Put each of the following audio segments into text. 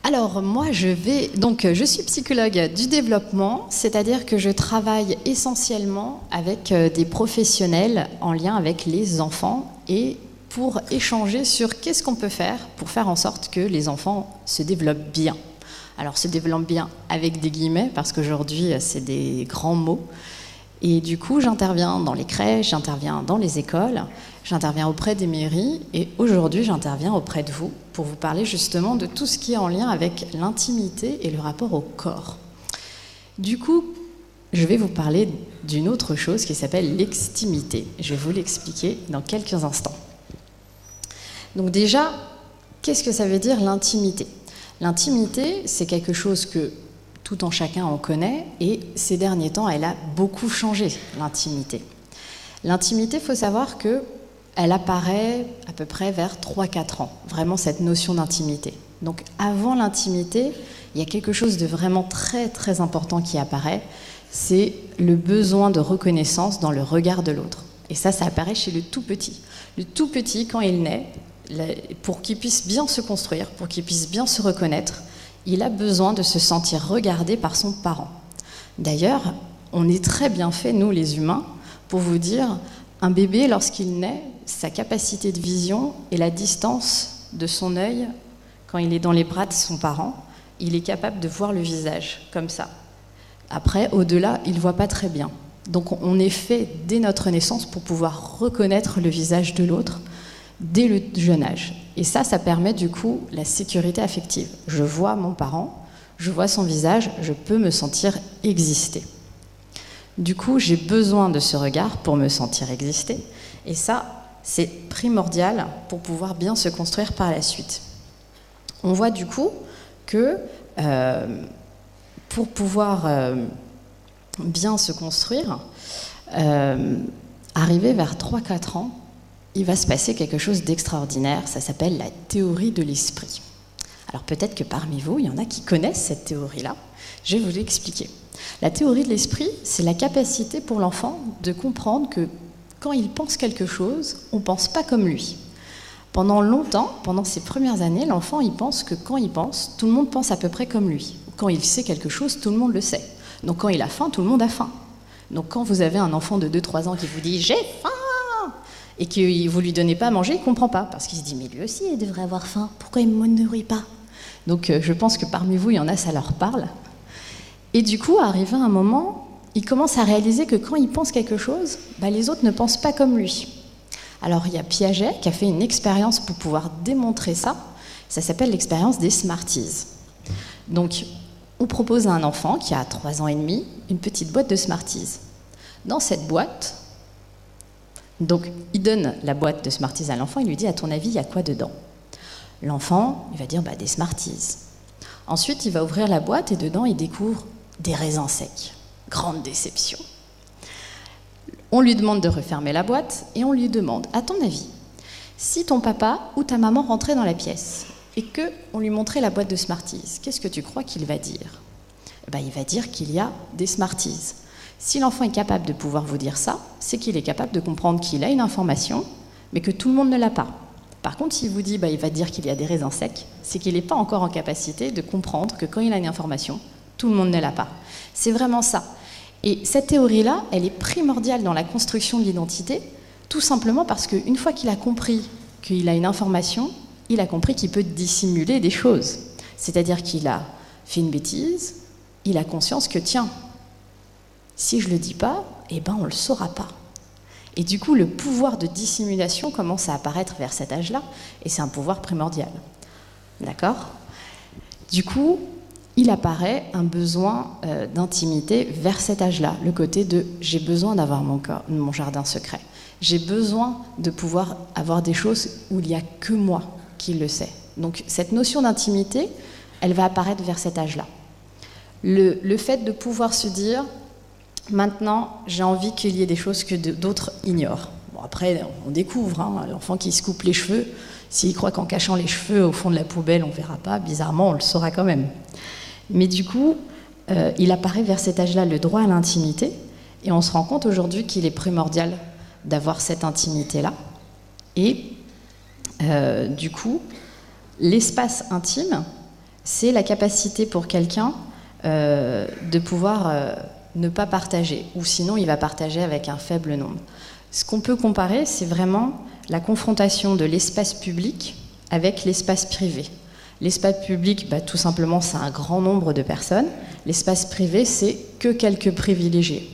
Alors moi je suis psychologue du développement, c'est-à-dire que je travaille essentiellement avec des professionnels en lien avec les enfants et pour échanger sur qu'est-ce qu'on peut faire pour faire en sorte que les enfants se développent bien. Alors se développent bien avec des guillemets parce qu'aujourd'hui c'est des grands mots. Et du coup, j'interviens dans les crèches, j'interviens dans les écoles, j'interviens auprès des mairies et aujourd'hui, j'interviens auprès de vous pour vous parler justement de tout ce qui est en lien avec l'intimité et le rapport au corps. Du coup, je vais vous parler d'une autre chose qui s'appelle l'extimité. Je vais vous l'expliquer dans quelques instants. Donc déjà, qu'est-ce que ça veut dire l'intimité ? L'intimité, c'est quelque chose que tout en chacun on connaît, et ces derniers temps, elle a beaucoup changé, l'intimité. L'intimité, il faut savoir qu'elle apparaît à peu près vers 3-4 ans, vraiment cette notion d'intimité. Donc avant l'intimité, il y a quelque chose de vraiment très très important qui apparaît, c'est le besoin de reconnaissance dans le regard de l'autre. Et ça apparaît chez le tout petit. Le tout petit, quand il naît, pour qu'il puisse bien se construire, pour qu'il puisse bien se reconnaître, il a besoin de se sentir regardé par son parent. D'ailleurs, on est très bien fait, nous les humains, pour vous dire, un bébé, lorsqu'il naît, sa capacité de vision et la distance de son œil, quand il est dans les bras de son parent, il est capable de voir le visage, comme ça. Après, au-delà, il ne voit pas très bien. Donc on est fait dès notre naissance pour pouvoir reconnaître le visage de l'autre dès le jeune âge. Et ça permet du coup la sécurité affective. Je vois mon parent, je vois son visage, je peux me sentir exister. Du coup, j'ai besoin de ce regard pour me sentir exister. Et ça, c'est primordial pour pouvoir bien se construire par la suite. On voit du coup que pour pouvoir bien se construire, arriver vers 3-4 ans, il va se passer quelque chose d'extraordinaire, ça s'appelle la théorie de l'esprit. Alors peut-être que parmi vous, il y en a qui connaissent cette théorie-là, je vais vous l'expliquer. La théorie de l'esprit, c'est la capacité pour l'enfant de comprendre que quand il pense quelque chose, on ne pense pas comme lui. Pendant longtemps, pendant ses premières années, l'enfant il pense que quand il pense, tout le monde pense à peu près comme lui. Quand il sait quelque chose, tout le monde le sait. Donc quand il a faim, tout le monde a faim. Donc quand vous avez un enfant de 2-3 ans qui vous dit « j'ai faim !» et que vous ne lui donnez pas à manger, il ne comprend pas, parce qu'il se dit « mais lui aussi, il devrait avoir faim, pourquoi il ne me nourrit pas ?» Donc je pense que parmi vous, il y en a, ça leur parle. Et du coup, arrivé à un moment, il commence à réaliser que quand il pense quelque chose, les autres ne pensent pas comme lui. Alors il y a Piaget qui a fait une expérience pour pouvoir démontrer ça, ça s'appelle l'expérience des Smarties. Donc on propose à un enfant qui a 3 ans et demi une petite boîte de Smarties. Dans cette boîte, donc il donne la boîte de Smarties à l'enfant, il lui dit « à ton avis, il y a quoi dedans ?» L'enfant, il va dire « des Smarties ». Ensuite, il va ouvrir la boîte et dedans, il découvre des raisins secs. Grande déception. On lui demande de refermer la boîte et on lui demande « à ton avis, si ton papa ou ta maman rentrait dans la pièce et qu'on lui montrait la boîte de Smarties, qu'est-ce que tu crois qu'il va dire ?» Il va dire qu'il y a des Smarties. Si l'enfant est capable de pouvoir vous dire ça, c'est qu'il est capable de comprendre qu'il a une information, mais que tout le monde ne l'a pas. Par contre, s'il vous dit, il va dire qu'il y a des raisins secs, c'est qu'il n'est pas encore en capacité de comprendre que quand il a une information, tout le monde ne l'a pas. C'est vraiment ça. Et cette théorie-là, elle est primordiale dans la construction de l'identité, tout simplement parce qu'une fois qu'il a compris qu'il a une information, il a compris qu'il peut dissimuler des choses. C'est-à-dire qu'il a fait une bêtise, il a conscience que, tiens, si je ne le dis pas, on ne le saura pas. Et du coup, le pouvoir de dissimulation commence à apparaître vers cet âge-là, et c'est un pouvoir primordial. D'accord ? Du coup, il apparaît un besoin d'intimité vers cet âge-là, le côté de « j'ai besoin d'avoir mon jardin secret ». J'ai besoin de pouvoir avoir des choses où il n'y a que moi qui le sais. Donc cette notion d'intimité, elle va apparaître vers cet âge-là. Le fait de pouvoir se dire « maintenant, j'ai envie qu'il y ait des choses que d'autres ignorent ». Bon, après, on découvre, l'enfant qui se coupe les cheveux, s'il croit qu'en cachant les cheveux au fond de la poubelle, on ne verra pas, bizarrement, on le saura quand même. Mais du coup, il apparaît vers cet âge-là le droit à l'intimité, et on se rend compte aujourd'hui qu'il est primordial d'avoir cette intimité-là. Et du coup, l'espace intime, c'est la capacité pour quelqu'un de pouvoir ne pas partager, ou sinon il va partager avec un faible nombre. Ce qu'on peut comparer, c'est vraiment la confrontation de l'espace public avec l'espace privé. L'espace public, tout simplement, c'est un grand nombre de personnes. L'espace privé, c'est que quelques privilégiés.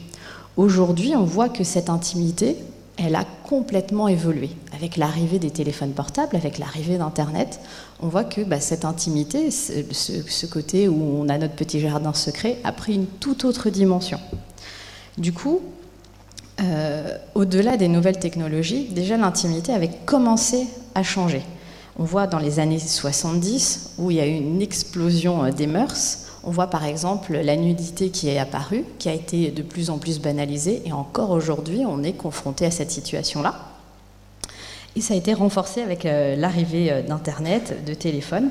Aujourd'hui, on voit que cette intimité, elle a complètement évolué. Avec l'arrivée des téléphones portables, avec l'arrivée d'Internet, on voit que cette intimité, ce côté où on a notre petit jardin secret, a pris une toute autre dimension. Du coup, au-delà des nouvelles technologies, déjà l'intimité avait commencé à changer. On voit dans les années 70, où il y a eu une explosion des mœurs, on voit par exemple la nudité qui est apparue, qui a été de plus en plus banalisée, et encore aujourd'hui, on est confronté à cette situation-là. Et ça a été renforcé avec l'arrivée d'Internet, de téléphone,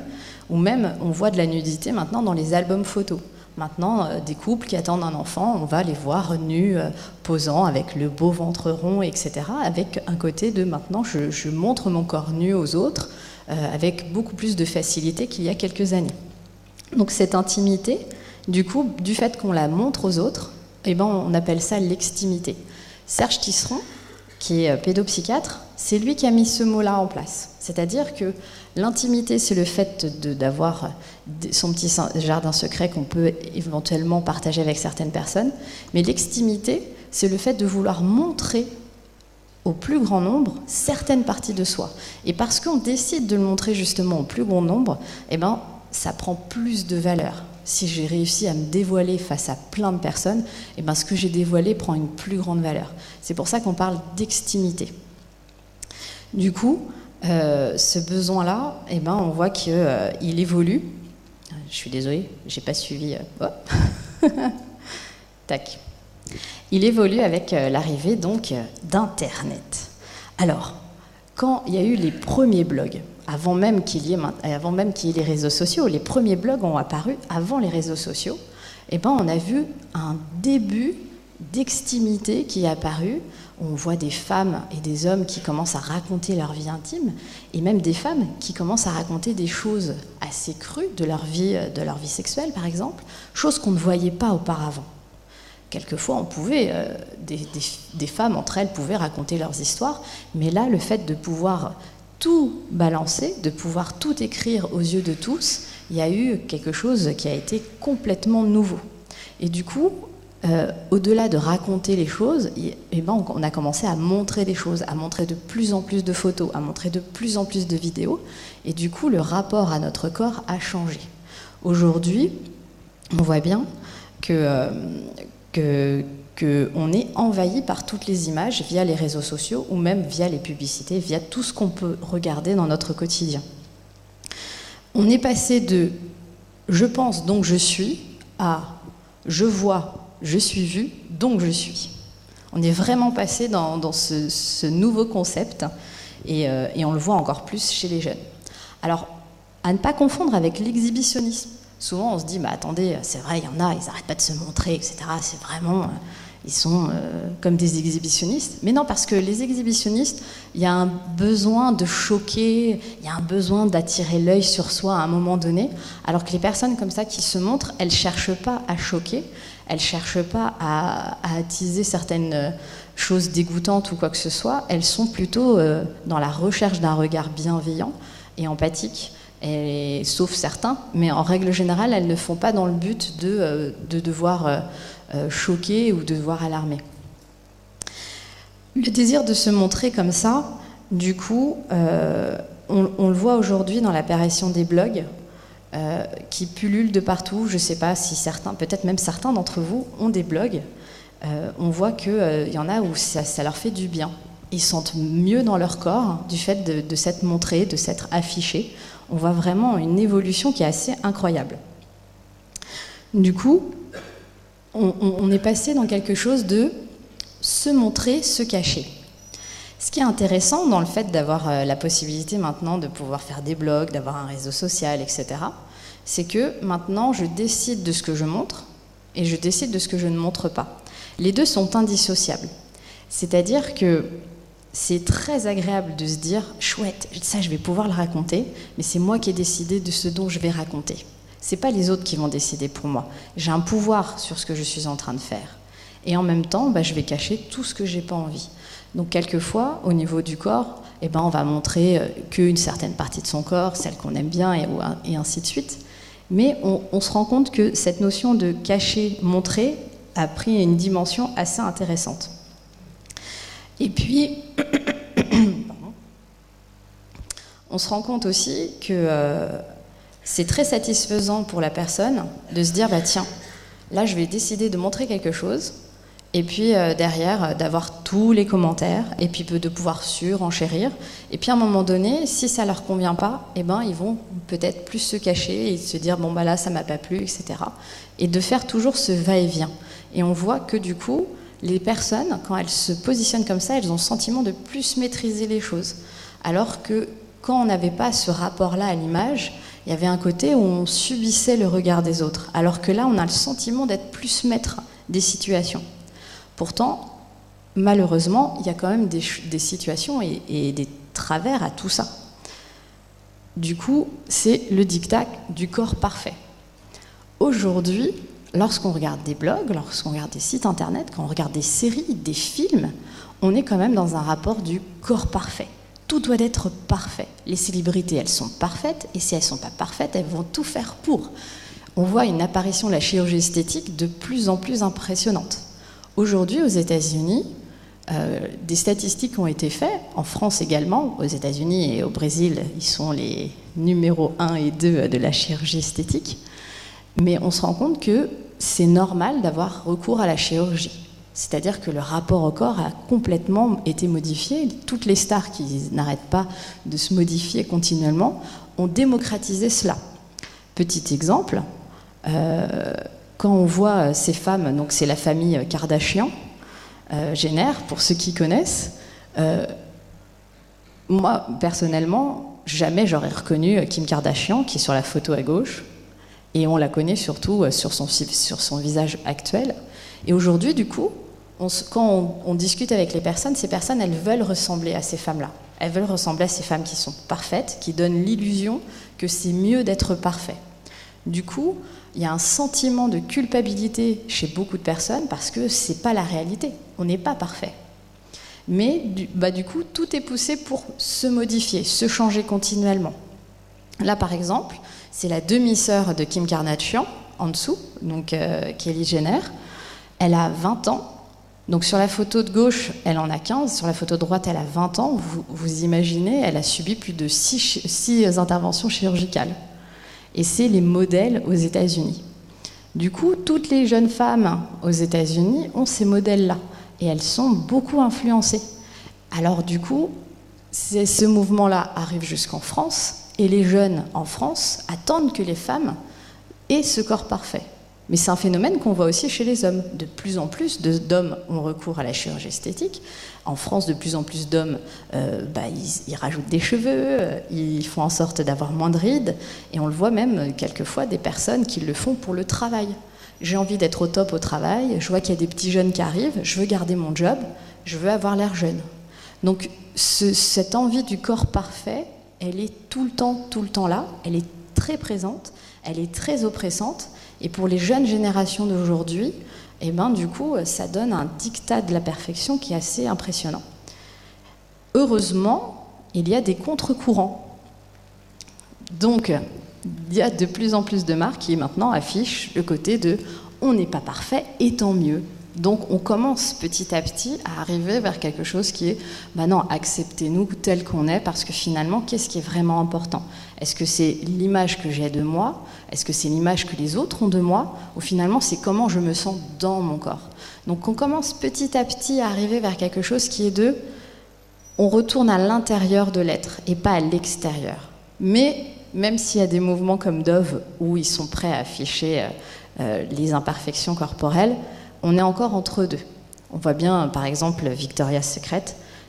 où même on voit de la nudité maintenant dans les albums photos. Maintenant, des couples qui attendent un enfant, on va les voir nus, posant, avec le beau ventre rond, etc. Avec un côté de maintenant, je montre mon corps nu aux autres, avec beaucoup plus de facilité qu'il y a quelques années. Donc cette intimité, du coup, du fait qu'on la montre aux autres, on appelle ça l'extimité. Serge Tisseron, qui est pédopsychiatre, c'est lui qui a mis ce mot-là en place. C'est-à-dire que l'intimité, c'est le fait d'avoir son petit jardin secret qu'on peut éventuellement partager avec certaines personnes, mais l'extimité, c'est le fait de vouloir montrer au plus grand nombre certaines parties de soi. Et parce qu'on décide de le montrer justement au plus grand nombre, ça prend plus de valeur. Si j'ai réussi à me dévoiler face à plein de personnes, ce que j'ai dévoilé prend une plus grande valeur. C'est pour ça qu'on parle d'extimité. Du coup, ce besoin-là, on voit qu'il évolue. Je suis désolée, j'ai pas suivi. Tac. Il évolue avec l'arrivée donc d'Internet. Alors, quand il y a eu les premiers blogs, avant même qu'il y ait les réseaux sociaux, les premiers blogs ont apparu avant les réseaux sociaux, on a vu un début d'extimité qui est apparu. On voit des femmes et des hommes qui commencent à raconter leur vie intime, et même des femmes qui commencent à raconter des choses assez crues de leur vie sexuelle, par exemple, choses qu'on ne voyait pas auparavant. Quelquefois, on pouvait, des femmes entre elles pouvaient raconter leurs histoires, mais là, le fait de pouvoir tout balancer, de pouvoir tout écrire aux yeux de tous, il y a eu quelque chose qui a été complètement nouveau. Et du coup, au-delà de raconter les choses, on a commencé à montrer des choses, à montrer de plus en plus de photos, à montrer de plus en plus de vidéos, et du coup, le rapport à notre corps a changé. Aujourd'hui, on voit bien qu'on est envahi par toutes les images via les réseaux sociaux ou même via les publicités, via tout ce qu'on peut regarder dans notre quotidien. On est passé de « je pense donc je suis » à « je vois, je suis vu, donc je suis ». On est vraiment passé dans ce nouveau concept et on le voit encore plus chez les jeunes. Alors, à ne pas confondre avec l'exhibitionnisme. Souvent, on se dit, attendez, c'est vrai, il y en a, ils n'arrêtent pas de se montrer, etc. C'est vraiment... ils sont comme des exhibitionnistes. Mais non, parce que les exhibitionnistes, il y a un besoin de choquer, il y a un besoin d'attirer l'œil sur soi à un moment donné, alors que les personnes comme ça qui se montrent, elles ne cherchent pas à choquer, elles ne cherchent pas à attiser certaines choses dégoûtantes ou quoi que ce soit, elles sont plutôt dans la recherche d'un regard bienveillant et empathique. Sauf certains, mais en règle générale, elles ne font pas dans le but de devoir choquer ou de devoir alarmer. Le désir de se montrer comme ça, du coup, on le voit aujourd'hui dans l'apparition des blogs qui pullulent de partout. Je ne sais pas si certains, peut-être même certains d'entre vous, ont des blogs. On voit qu'il y en a où ça leur fait du bien. Ils sentent mieux dans leur corps du fait de s'être montrés, de s'être affichés. On voit vraiment une évolution qui est assez incroyable. Du coup, on est passé dans quelque chose de se montrer, se cacher. Ce qui est intéressant dans le fait d'avoir la possibilité maintenant de pouvoir faire des blogs, d'avoir un réseau social, etc., c'est que maintenant, je décide de ce que je montre et je décide de ce que je ne montre pas. Les deux sont indissociables. C'est-à-dire que c'est très agréable de se dire « chouette, ça je vais pouvoir le raconter, mais c'est moi qui ai décidé de ce dont je vais raconter ». C'est pas les autres qui vont décider pour moi. J'ai un pouvoir sur ce que je suis en train de faire. Et en même temps, je vais cacher tout ce que j'ai pas envie. Donc quelquefois, au niveau du corps, on va montrer qu'une certaine partie de son corps, celle qu'on aime bien, et ainsi de suite. Mais on se rend compte que cette notion de cacher, montrer, a pris une dimension assez intéressante. Et puis, on se rend compte aussi que c'est très satisfaisant pour la personne de se dire, tiens, là je vais décider de montrer quelque chose, et puis derrière d'avoir tous les commentaires, et puis de pouvoir surenchérir, et puis à un moment donné, si ça leur convient pas, ils vont peut-être plus se cacher et se dire, bon là ça m'a pas plu, etc. Et de faire toujours ce va-et-vient. Et on voit que du coup, les personnes, quand elles se positionnent comme ça, elles ont le sentiment de plus maîtriser les choses. Alors que quand on n'avait pas ce rapport-là à l'image, il y avait un côté où on subissait le regard des autres. Alors que là, on a le sentiment d'être plus maître des situations. Pourtant, malheureusement, il y a quand même des situations et des travers à tout ça. Du coup, c'est le diktat du corps parfait. Aujourd'hui, lorsqu'on regarde des blogs, lorsqu'on regarde des sites internet, quand on regarde des séries, des films, on est quand même dans un rapport du corps parfait. Tout doit être parfait. Les célébrités, elles sont parfaites, et si elles ne sont pas parfaites, elles vont tout faire pour. On voit une apparition de la chirurgie esthétique de plus en plus impressionnante. Aujourd'hui, aux États-Unis, des statistiques ont été faites, en France également, aux États-Unis et au Brésil, ils sont les numéros 1 et 2 de la chirurgie esthétique. Mais on se rend compte que c'est normal d'avoir recours à la chirurgie. C'est-à-dire que le rapport au corps a complètement été modifié. Toutes les stars qui n'arrêtent pas de se modifier continuellement ont démocratisé cela. Petit exemple, quand on voit ces femmes, donc c'est la famille Kardashian, Jenner, pour ceux qui connaissent, moi, personnellement, jamais j'aurais reconnu Kim Kardashian, qui est sur la photo à gauche, et on la connaît surtout sur son visage actuel. Et aujourd'hui, du coup, quand on discute avec les personnes, ces personnes, elles veulent ressembler à ces femmes-là. Elles veulent ressembler à ces femmes qui sont parfaites, qui donnent l'illusion que c'est mieux d'être parfait. Du coup, il y a un sentiment de culpabilité chez beaucoup de personnes parce que c'est pas la réalité. On n'est pas parfait. Mais du coup, tout est poussé pour se modifier, se changer continuellement. Là, par exemple, c'est la demi-sœur de Kim Kardashian, en dessous, donc Kylie Jenner. Elle a 20 ans. Donc sur la photo de gauche, elle en a 15. Sur la photo de droite, elle a 20 ans. Vous imaginez, elle a subi plus de 6 interventions chirurgicales. Et c'est les modèles aux États-Unis. Du coup, toutes les jeunes femmes aux États-Unis ont ces modèles-là. Et elles sont beaucoup influencées. Alors du coup, ce mouvement-là arrive jusqu'en France. Et les jeunes en France attendent que les femmes aient ce corps parfait. Mais c'est un phénomène qu'on voit aussi chez les hommes. De plus en plus d'hommes ont recours à la chirurgie esthétique. En France, de plus en plus d'hommes, ils rajoutent des cheveux, ils font en sorte d'avoir moins de rides. Et on le voit même quelquefois des personnes qui le font pour le travail. J'ai envie d'être au top au travail, je vois qu'il y a des petits jeunes qui arrivent, je veux garder mon job, je veux avoir l'air jeune. Donc cette envie du corps parfait, elle est tout le temps là, elle est très présente, elle est très oppressante. Et pour les jeunes générations d'aujourd'hui, du coup, ça donne un diktat de la perfection qui est assez impressionnant. Heureusement, il y a des contre-courants. Donc, il y a de plus en plus de marques qui maintenant affichent le côté de « on n'est pas parfait et tant mieux ». Donc on commence petit à petit à arriver vers quelque chose qui est non, acceptez-nous tel qu'on est, parce que finalement, qu'est-ce qui est vraiment important ? Est-ce que c'est l'image que j'ai de moi ? Est-ce que c'est l'image que les autres ont de moi ? Ou finalement, c'est comment je me sens dans mon corps ? Donc on commence petit à petit à arriver vers quelque chose qui est de on retourne à l'intérieur de l'être et pas à l'extérieur. Mais même s'il y a des mouvements comme Dove où ils sont prêts à afficher les imperfections corporelles, on est encore entre deux. On voit bien, par exemple, Victoria's Secret,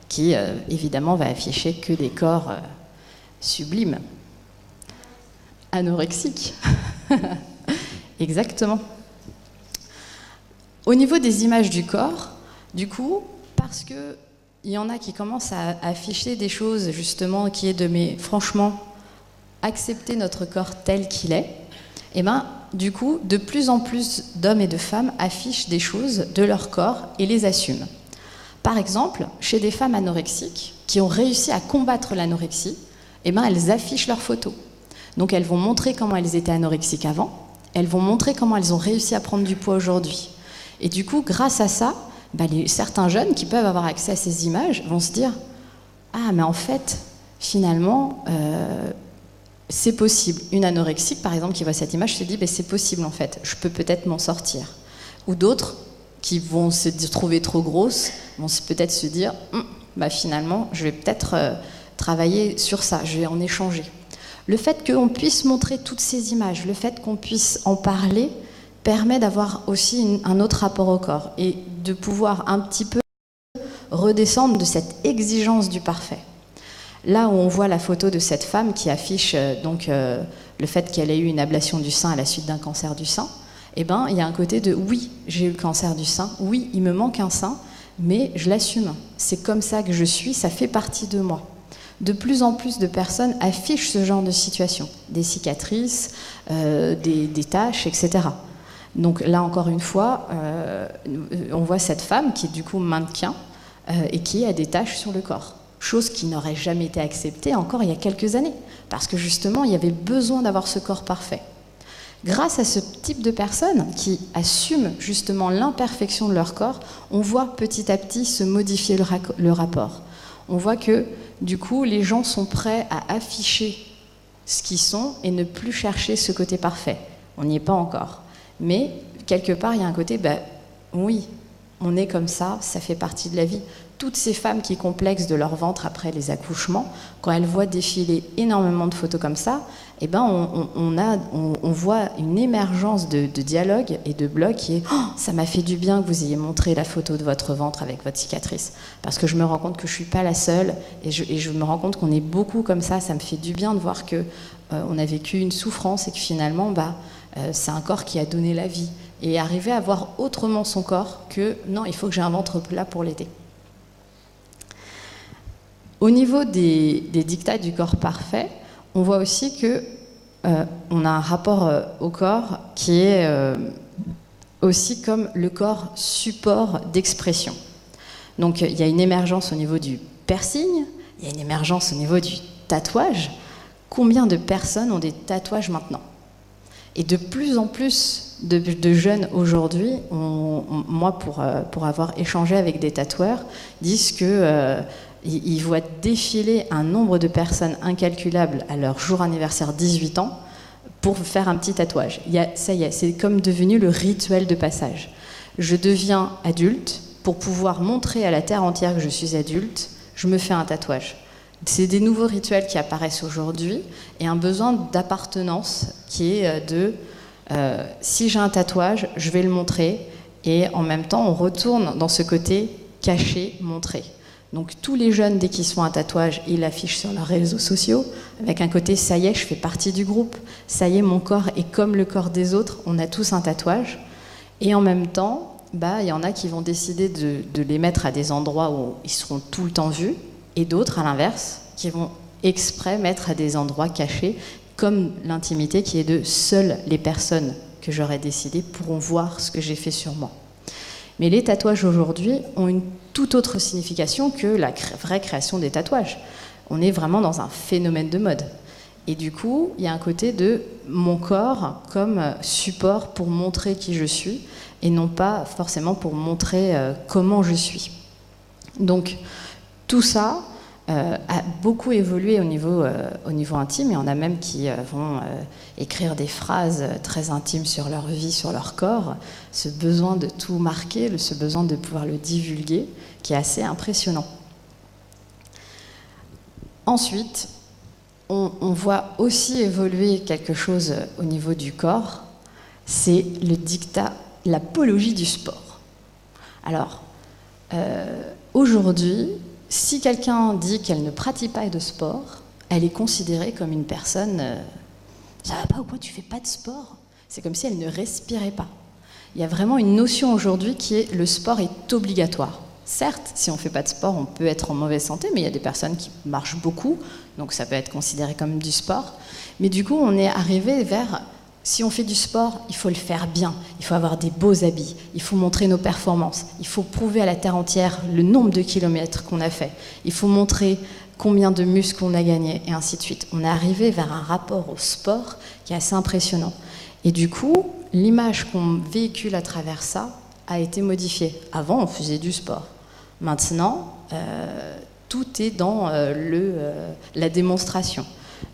qui, évidemment, va afficher que des corps sublimes. Anorexiques. Exactement. Au niveau des images du corps, du coup, parce qu'il y en a qui commencent à afficher des choses, justement, qui est de, mais franchement, accepter notre corps tel qu'il est, Et ben, du coup, de plus en plus d'hommes et de femmes affichent des choses de leur corps et les assument. Par exemple, chez des femmes anorexiques qui ont réussi à combattre l'anorexie, eh ben, elles affichent leurs photos. Donc elles vont montrer comment elles étaient anorexiques avant, elles vont montrer comment elles ont réussi à prendre du poids aujourd'hui. Et du coup, grâce à ça, certains jeunes qui peuvent avoir accès à ces images vont se dire « Ah, mais en fait, finalement, c'est possible. » Une anorexique, par exemple, qui voit cette image, se dit « C'est possible, en fait, je peux peut-être m'en sortir. » Ou d'autres qui vont se trouver trop grosses vont peut-être se dire « Finalement, je vais peut-être travailler sur ça, je vais en échanger. » Le fait qu'on puisse montrer toutes ces images, le fait qu'on puisse en parler, permet d'avoir aussi un autre rapport au corps et de pouvoir un petit peu redescendre de cette exigence du parfait. Là où on voit la photo de cette femme qui affiche le fait qu'elle ait eu une ablation du sein à la suite d'un cancer du sein, il y a un côté de oui, j'ai eu le cancer du sein, oui, il me manque un sein, mais je l'assume. C'est comme ça que je suis, ça fait partie de moi. De plus en plus de personnes affichent ce genre de situation, des cicatrices, des taches, etc. Donc là, encore une fois, on voit cette femme qui est du coup mannequin et qui a des taches sur le corps. Chose qui n'aurait jamais été acceptée encore il y a quelques années, parce que justement, il y avait besoin d'avoir ce corps parfait. Grâce à ce type de personnes qui assument justement l'imperfection de leur corps, on voit petit à petit se modifier le rapport. On voit que, du coup, les gens sont prêts à afficher ce qu'ils sont et ne plus chercher ce côté parfait. On n'y est pas encore. Mais, quelque part, il y a un côté, oui, on est comme ça fait partie de la vie. Toutes ces femmes qui complexent de leur ventre après les accouchements, quand elles voient défiler énormément de photos comme ça, on voit une émergence de dialogue et de blogs qui est « ça m'a fait du bien que vous ayez montré la photo de votre ventre avec votre cicatrice, parce que je me rends compte que je ne suis pas la seule, et je me rends compte qu'on est beaucoup comme ça me fait du bien de voir qu'on a vécu une souffrance et que finalement, c'est un corps qui a donné la vie. » Et arriver à voir autrement son corps que « non, il faut que j'ai un ventre plat pour l'aider ». Au niveau des dictats du corps parfait, on voit aussi qu'on a un rapport au corps qui est aussi comme le corps support d'expression. Donc il y a une émergence au niveau du piercing, il y a une émergence au niveau du tatouage. Combien de personnes ont des tatouages maintenant ? Et de plus en plus de jeunes aujourd'hui, moi pour avoir échangé avec des tatoueurs, disent que ils voient défiler un nombre de personnes incalculable à leur jour anniversaire 18 ans pour faire un petit tatouage. Ça y est, c'est comme devenu le rituel de passage. Je deviens adulte, pour pouvoir montrer à la terre entière que je suis adulte, je me fais un tatouage. C'est des nouveaux rituels qui apparaissent aujourd'hui et un besoin d'appartenance qui est si j'ai un tatouage, je vais le montrer, et en même temps on retourne dans ce côté caché, montré. Donc tous les jeunes, dès qu'ils se font un tatouage, ils l'affichent sur leurs réseaux sociaux, avec un côté « ça y est, je fais partie du groupe, ça y est, mon corps est comme le corps des autres, on a tous un tatouage ». Et en même temps, il y en a qui vont décider de les mettre à des endroits où ils seront tout le temps vus, et d'autres, à l'inverse, qui vont exprès mettre à des endroits cachés, comme l'intimité qui est de « seules les personnes que j'aurais décidé pourront voir ce que j'ai fait sur moi ». Mais les tatouages aujourd'hui ont une toute autre signification que la vraie création des tatouages. On est vraiment dans un phénomène de mode. Et du coup, il y a un côté de mon corps comme support pour montrer qui je suis, et non pas forcément pour montrer comment je suis. Donc, tout ça a beaucoup évolué au niveau intime, et on a même qui vont écrire des phrases très intimes sur leur vie, sur leur corps, ce besoin de tout marquer, ce besoin de pouvoir le divulguer, qui est assez impressionnant. Ensuite, on voit aussi évoluer quelque chose au niveau du corps, c'est le dictat, l'apologie du sport. Alors, aujourd'hui, si quelqu'un dit qu'elle ne pratique pas de sport, elle est considérée comme une personne ça va pas ou quoi, tu fais pas de sport? C'est comme si elle ne respirait pas. Il y a vraiment une notion aujourd'hui qui est le sport est obligatoire. Certes, si on fait pas de sport, on peut être en mauvaise santé, mais il y a des personnes qui marchent beaucoup, donc ça peut être considéré comme du sport. Mais du coup, on est arrivé vers Si on fait du sport, il faut le faire bien, il faut avoir des beaux habits, il faut montrer nos performances, il faut prouver à la terre entière le nombre de kilomètres qu'on a fait, il faut montrer combien de muscles on a gagné, et ainsi de suite. On est arrivé vers un rapport au sport qui est assez impressionnant. Et du coup, l'image qu'on véhicule à travers ça a été modifiée. Avant, on faisait du sport. Maintenant, tout est dans la démonstration.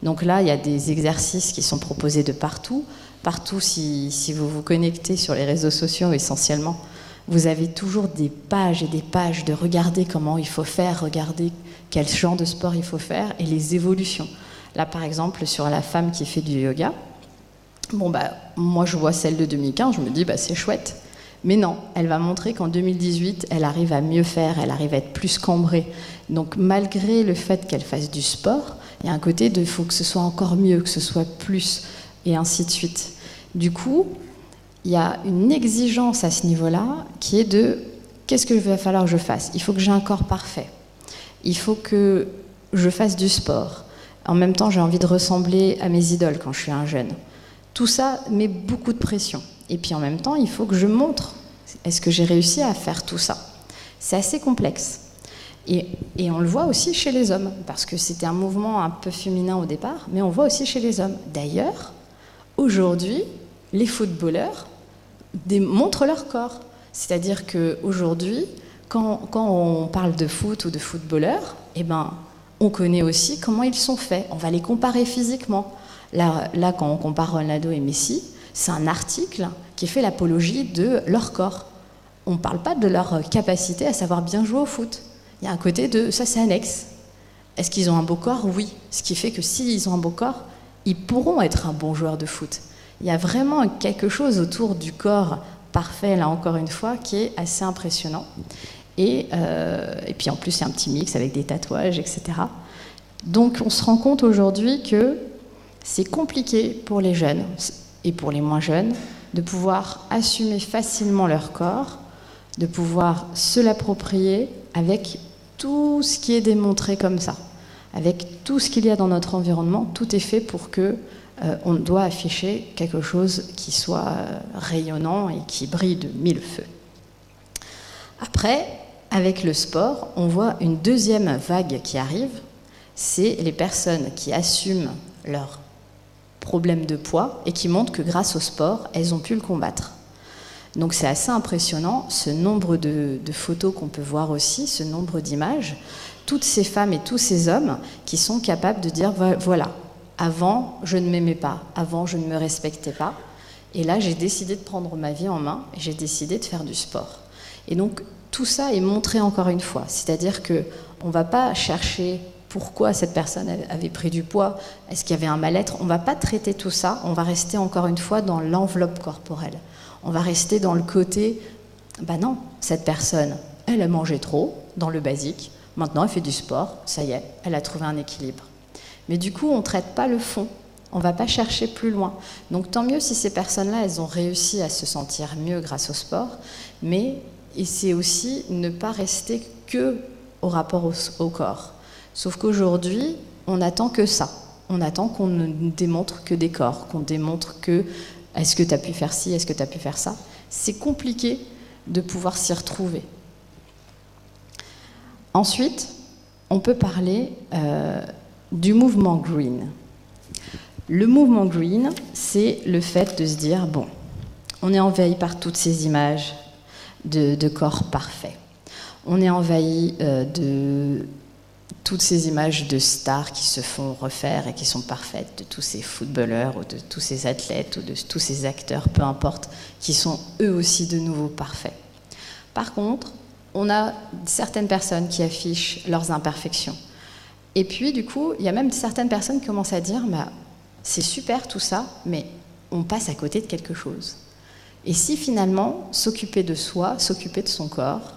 Donc là, il y a des exercices qui sont proposés de partout. Partout, si vous vous connectez sur les réseaux sociaux essentiellement, vous avez toujours des pages et des pages de regarder comment il faut faire, regarder quel genre de sport il faut faire et les évolutions. Là, par exemple, sur la femme qui fait du yoga, moi je vois celle de 2015, je me dis c'est chouette. Mais non, elle va montrer qu'en 2018, elle arrive à mieux faire, elle arrive à être plus cambrée. Donc malgré le fait qu'elle fasse du sport, il y a un côté de il faut que ce soit encore mieux, que ce soit plus, et ainsi de suite. Du coup, il y a une exigence à ce niveau-là qui est de qu'est-ce qu'il va falloir que je fasse ? Il faut que j'ai un corps parfait. Il faut que je fasse du sport. En même temps, j'ai envie de ressembler à mes idoles quand je suis un jeune. Tout ça met beaucoup de pression. Et puis en même temps, il faut que je montre. Est-ce que j'ai réussi à faire tout ça ? C'est assez complexe. Et on le voit aussi chez les hommes, parce que c'était un mouvement un peu féminin au départ, mais on voit aussi chez les hommes. D'ailleurs, aujourd'hui, les footballeurs montrent leur corps. C'est-à-dire qu'aujourd'hui, quand on parle de foot ou de footballeurs, on connaît aussi comment ils sont faits. On va les comparer physiquement. Là, quand on compare Ronaldo et Messi, c'est un article qui fait l'apologie de leur corps. On ne parle pas de leur capacité à savoir bien jouer au foot. Il y a un côté de ça, c'est annexe. Est-ce qu'ils ont un beau corps ? Oui. Ce qui fait que s'ils ont un beau corps, ils pourront être un bon joueur de foot. Il y a vraiment quelque chose autour du corps parfait, là encore une fois, qui est assez impressionnant. Et puis en plus, il y a un petit mix avec des tatouages, etc. Donc on se rend compte aujourd'hui que c'est compliqué pour les jeunes et pour les moins jeunes de pouvoir assumer facilement leur corps, de pouvoir se l'approprier avec tout ce qui est démontré comme ça. Avec tout ce qu'il y a dans notre environnement, tout est fait pour que on doit afficher quelque chose qui soit rayonnant et qui brille de mille feux. Après, avec le sport, on voit une deuxième vague qui arrive, c'est les personnes qui assument leur problème de poids et qui montrent que grâce au sport, elles ont pu le combattre. Donc c'est assez impressionnant, ce nombre de photos qu'on peut voir aussi, ce nombre d'images, toutes ces femmes et tous ces hommes qui sont capables de dire voilà, avant je ne m'aimais pas, avant je ne me respectais pas, et là j'ai décidé de prendre ma vie en main et j'ai décidé de faire du sport. Et donc tout ça est montré encore une fois, c'est-à-dire qu'on ne va pas chercher pourquoi cette personne avait pris du poids, est-ce qu'il y avait un mal-être, on ne va pas traiter tout ça, on va rester encore une fois dans l'enveloppe corporelle. On va rester dans le côté, non, cette personne, elle a mangé trop, dans le basique, maintenant elle fait du sport, ça y est, elle a trouvé un équilibre. Mais du coup, on ne traite pas le fond, on ne va pas chercher plus loin. Donc tant mieux si ces personnes-là, elles ont réussi à se sentir mieux grâce au sport, mais c'est aussi ne pas rester que au rapport au corps. Sauf qu'aujourd'hui, on n'attend que ça. On attend qu'on ne démontre que des corps, qu'on démontre que est-ce que tu as pu faire ci, est-ce que tu as pu faire ça. C'est compliqué de pouvoir s'y retrouver. Ensuite, on peut parler du mouvement green. Le mouvement green, c'est le fait de se dire, on est envahi par toutes ces images de corps parfaits. On est envahi de toutes ces images de stars qui se font refaire et qui sont parfaites, de tous ces footballeurs ou de tous ces athlètes ou de tous ces acteurs, peu importe, qui sont eux aussi de nouveau parfaits. Par contre, on a certaines personnes qui affichent leurs imperfections. Et puis, du coup, il y a même certaines personnes qui commencent à dire c'est super tout ça, mais on passe à côté de quelque chose. Et si finalement, s'occuper de soi, s'occuper de son corps,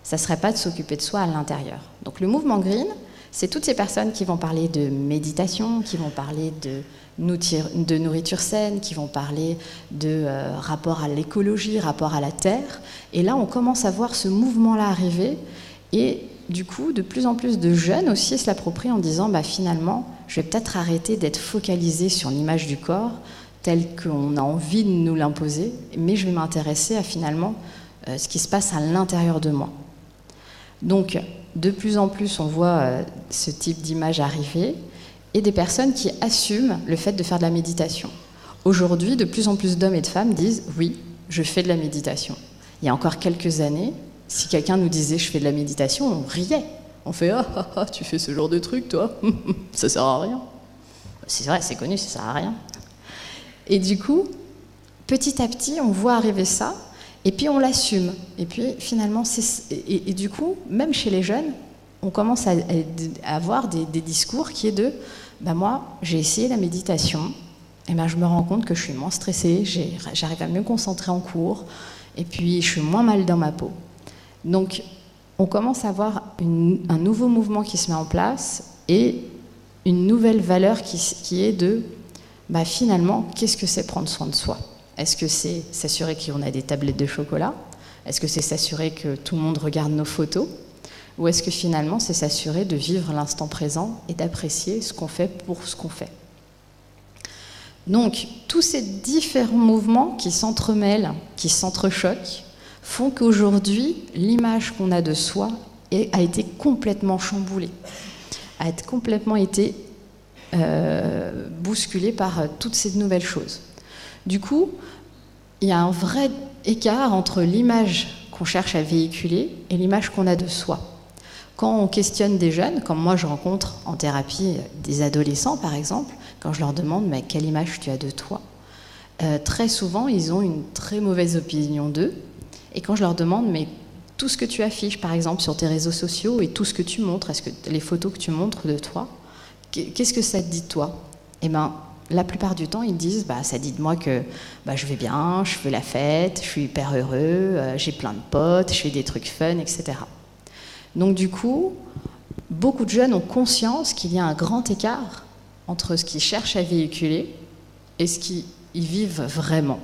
ça ne serait pas de s'occuper de soi à l'intérieur. Donc le mouvement green, c'est toutes ces personnes qui vont parler de méditation, qui vont parler de nourriture saine, qui vont parler de rapport à l'écologie, rapport à la terre. Et là, on commence à voir ce mouvement-là arriver. Et du coup, de plus en plus de jeunes aussi se l'approprient en disant finalement, je vais peut-être arrêter d'être focalisé sur l'image du corps. tel qu'on a envie de nous l'imposer, mais je vais m'intéresser à finalement ce qui se passe à l'intérieur de moi. Donc, de plus en plus, on voit ce type d'image arriver et des personnes qui assument le fait de faire de la méditation. Aujourd'hui, de plus en plus d'hommes et de femmes disent « oui, je fais de la méditation ». Il y a encore quelques années, si quelqu'un nous disait « je fais de la méditation », on riait. On fait « ah, tu fais ce genre de truc, toi ça sert à rien ». C'est vrai, c'est connu, ça sert à rien. Et du coup, petit à petit, on voit arriver ça, et puis on l'assume. Et puis finalement, et du coup, même chez les jeunes, on commence à avoir des discours qui est de moi, j'ai essayé la méditation, et je me rends compte que je suis moins stressée, j'arrive à mieux me concentrer en cours, et puis je suis moins mal dans ma peau. Donc, on commence à avoir un nouveau mouvement qui se met en place, et une nouvelle valeur qui est de finalement, qu'est-ce que c'est prendre soin de soi? Est-ce que c'est s'assurer qu'on a des tablettes de chocolat? Est-ce que c'est s'assurer que tout le monde regarde nos photos? Ou est-ce que finalement, c'est s'assurer de vivre l'instant présent et d'apprécier ce qu'on fait pour ce qu'on fait? Donc, tous ces différents mouvements qui s'entremêlent, qui s'entrechoquent, font qu'aujourd'hui, l'image qu'on a de soi a été complètement chamboulée, a complètement été bousculé par toutes ces nouvelles choses. Du coup, il y a un vrai écart entre l'image qu'on cherche à véhiculer et l'image qu'on a de soi. Quand on questionne des jeunes, comme moi je rencontre en thérapie des adolescents par exemple, quand je leur demande mais quelle image tu as de toi, très souvent ils ont une très mauvaise opinion d'eux, et quand je leur demande mais tout ce que tu affiches par exemple sur tes réseaux sociaux et tout ce que tu montres, est-ce que les photos que tu montres de toi, qu'est-ce que ça te dit de toi? Eh bien, la plupart du temps, ils disent ça dit de moi que je vais bien, je fais la fête, je suis hyper heureux, j'ai plein de potes, je fais des trucs fun, etc. Donc du coup, beaucoup de jeunes ont conscience qu'il y a un grand écart entre ce qu'ils cherchent à véhiculer et ce qu'ils vivent vraiment.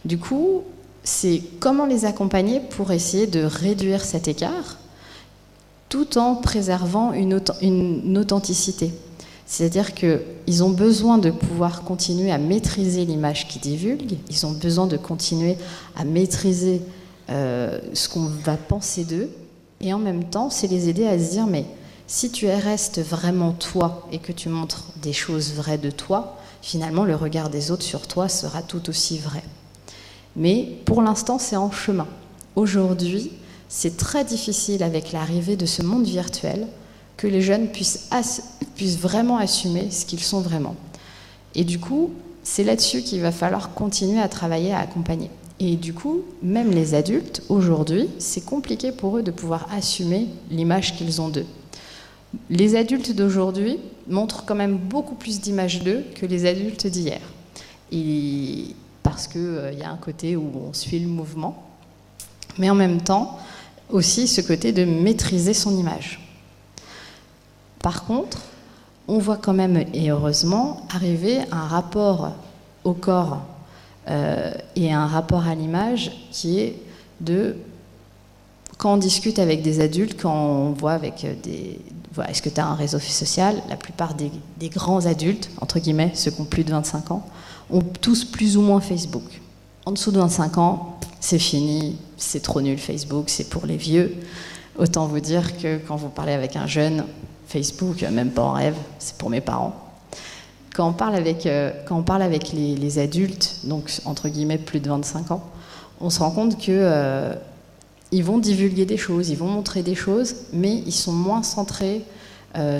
Du coup, c'est comment les accompagner pour essayer de réduire cet écart tout en préservant une authenticité. C'est-à-dire qu'ils ont besoin de pouvoir continuer à maîtriser l'image qu'ils divulguent, ils ont besoin de continuer à maîtriser ce qu'on va penser d'eux, et en même temps, c'est les aider à se dire, mais si tu restes vraiment toi et que tu montres des choses vraies de toi, finalement, le regard des autres sur toi sera tout aussi vrai. Mais pour l'instant, c'est en chemin. Aujourd'hui, c'est très difficile avec l'arrivée de ce monde virtuel que les jeunes puissent vraiment assumer ce qu'ils sont vraiment. Et du coup, c'est là-dessus qu'il va falloir continuer à travailler, à accompagner. Et du coup, même les adultes, aujourd'hui, c'est compliqué pour eux de pouvoir assumer l'image qu'ils ont d'eux. Les adultes d'aujourd'hui montrent quand même beaucoup plus d'images d'eux que les adultes d'hier. Parce qu'il y a un côté où on suit le mouvement, mais en même temps, aussi ce côté de maîtriser son image. Par contre, on voit quand même, et heureusement, arriver un rapport au corps et un rapport à l'image qui est de... Quand on discute avec des adultes, quand on voit avec des... Voilà, est-ce que tu as un réseau social? La plupart des grands adultes, entre guillemets, ceux qui ont plus de 25 ans, ont tous plus ou moins Facebook. En dessous de 25 ans, c'est fini, c'est trop nul Facebook, c'est pour les vieux. Autant vous dire que quand vous parlez avec un jeune, Facebook, même pas en rêve, c'est pour mes parents. Quand on parle avec les adultes, donc entre guillemets plus de 25 ans, on se rend compte que ils vont divulguer des choses, ils vont montrer des choses, mais ils sont moins centrés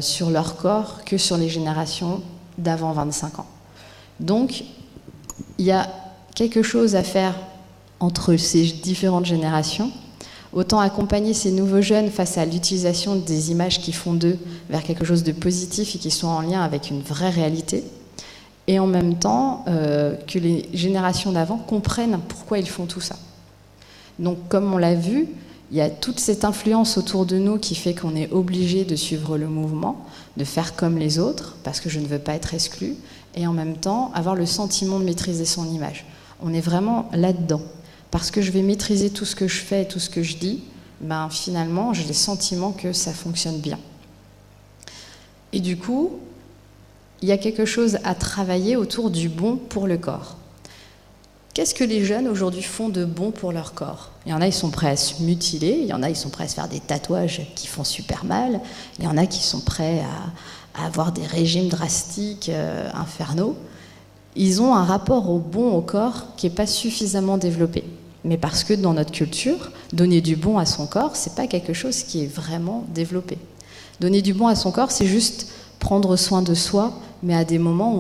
sur leur corps que sur les générations d'avant 25 ans. Donc, il y a quelque chose à faire entre ces différentes générations. Autant accompagner ces nouveaux jeunes face à l'utilisation des images qui font d'eux vers quelque chose de positif et qui sont en lien avec une vraie réalité, et en même temps que les générations d'avant comprennent pourquoi ils font tout ça. Donc, comme on l'a vu, il y a toute cette influence autour de nous qui fait qu'on est obligé de suivre le mouvement, de faire comme les autres, parce que je ne veux pas être exclu, et en même temps avoir le sentiment de maîtriser son image. On est vraiment là-dedans. Parce que je vais maîtriser tout ce que je fais et tout ce que je dis, finalement, j'ai le sentiment que ça fonctionne bien. Et du coup, il y a quelque chose à travailler autour du bon pour le corps. Qu'est-ce que les jeunes aujourd'hui font de bon pour leur corps? Il y en a, ils sont prêts à se mutiler, il y en a, ils sont prêts à se faire des tatouages qui font super mal, il y en a qui sont prêts à avoir des régimes drastiques, infernaux. Ils ont un rapport au bon au corps qui n'est pas suffisamment développé. Mais parce que dans notre culture, donner du bon à son corps, c'est pas quelque chose qui est vraiment développé. Donner du bon à son corps, c'est juste prendre soin de soi, mais à des moments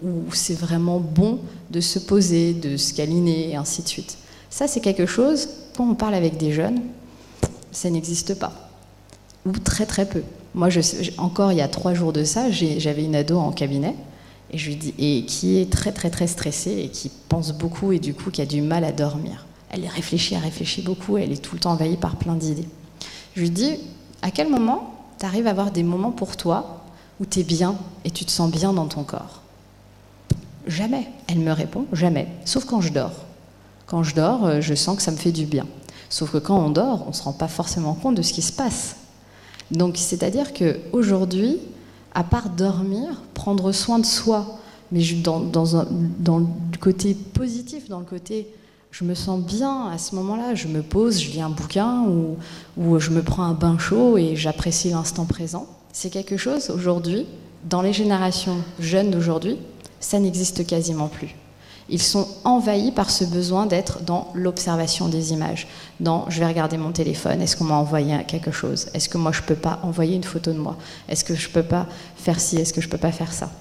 où c'est vraiment bon de se poser, de se câliner, et ainsi de suite. Ça, c'est quelque chose, quand on parle avec des jeunes, ça n'existe pas. Ou très très peu. Moi, encore il y a 3 jours de ça, j'avais une ado en cabinet, et je lui dis, et qui est très très très stressée, et qui pense beaucoup, et du coup qui a du mal à dormir. Elle réfléchit beaucoup, elle est tout le temps envahie par plein d'idées. Je lui dis, à quel moment tu arrives à avoir des moments pour toi où tu es bien et tu te sens bien dans ton corps? Jamais. Elle me répond, jamais. Sauf quand je dors. Quand je dors, je sens que ça me fait du bien. Sauf que quand on dort, on ne se rend pas forcément compte de ce qui se passe. Donc, c'est-à-dire qu'aujourd'hui, à part dormir, prendre soin de soi, mais dans le côté positif, dans le côté je me sens bien à ce moment-là, je me pose, je lis un bouquin ou je me prends un bain chaud et j'apprécie l'instant présent. C'est quelque chose, aujourd'hui, dans les générations jeunes d'aujourd'hui, ça n'existe quasiment plus. Ils sont envahis par ce besoin d'être dans l'observation des images, dans je vais regarder mon téléphone, est-ce qu'on m'a envoyé quelque chose? Est-ce que moi je ne peux pas envoyer une photo de moi? Est-ce que je ne peux pas faire ci? Est-ce que je ne peux pas faire ça?